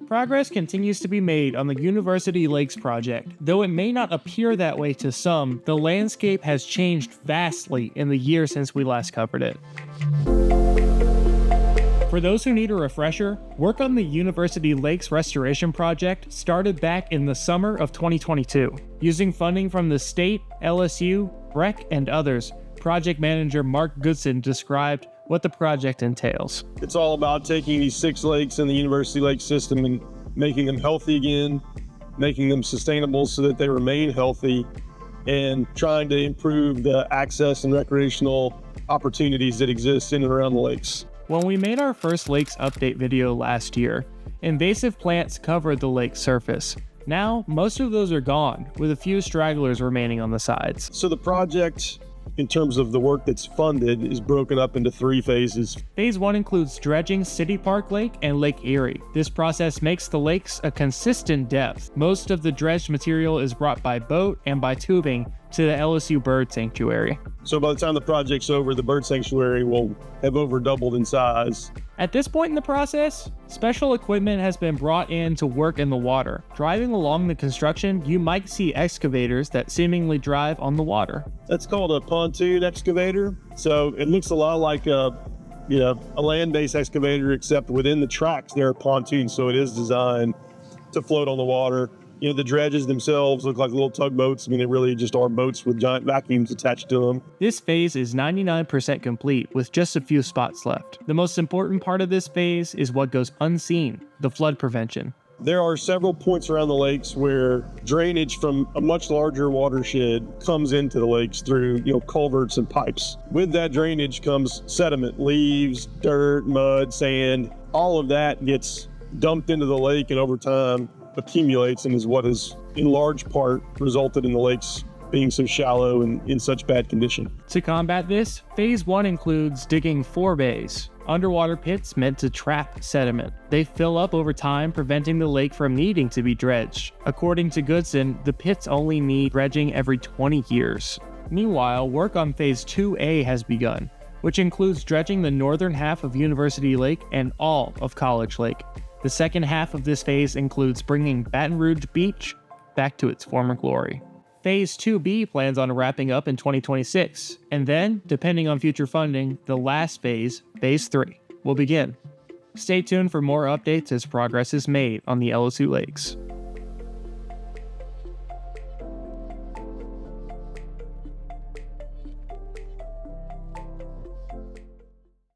Progress continues to be made on the University Lakes project. Though it may not appear that way to some, the landscape has changed vastly in the year since we last covered it. For those who need a refresher, work on the University Lakes Restoration Project started back in the summer of 2022. Using funding from the state, LSU, BREC, and others, project manager Mark Goodson described what the project entails. It's all about taking these 6 lakes in the University Lake system and making them healthy again, making them sustainable so that they remain healthy, and trying to improve the access and recreational opportunities that exist in and around the lakes. When we made our first lakes update video last year, invasive plants covered the lake's surface. Now, most of those are gone, with a few stragglers remaining on the sides. So the project, in terms of the work that's funded, is broken up into 3 phases. Phase 1 includes dredging City Park Lake and Lake Erie. This process makes the lakes a consistent depth. Most of the dredged material is brought by boat and by tubing to the LSU Bird Sanctuary. So by the time the project's over, the bird sanctuary will have over doubled in size. At this point in the process, special equipment has been brought in to work in the water. Driving along the construction, you might see excavators that seemingly drive on the water. That's called a pontoon excavator. So it looks a lot like a land-based excavator, except within the tracks there are pontoons. So it is designed to float on the water. The dredges themselves look like little tugboats. They really just are boats with giant vacuums attached to them. This phase is 99% complete with just a few spots left. The most important part of this phase is what goes unseen, the flood prevention. There are several points around the lakes where drainage from a much larger watershed comes into the lakes through, culverts and pipes. With that drainage comes sediment, leaves, dirt, mud, sand. All of that gets dumped into the lake and over time accumulates and is what has in large part resulted in the lakes being so shallow and in such bad condition. To combat this, phase 1 includes digging 4 bays, underwater pits meant to trap sediment. They fill up over time, preventing the lake from needing to be dredged. According to Goodson, the pits only need dredging every 20 years. Meanwhile, work on phase 2A has begun, which includes dredging the northern half of University Lake and all of College Lake. The second half of this phase includes bringing Baton Rouge Beach back to its former glory. Phase 2B plans on wrapping up in 2026, and then, depending on future funding, the last phase, phase 3, will begin. Stay tuned for more updates as progress is made on the LSU Lakes.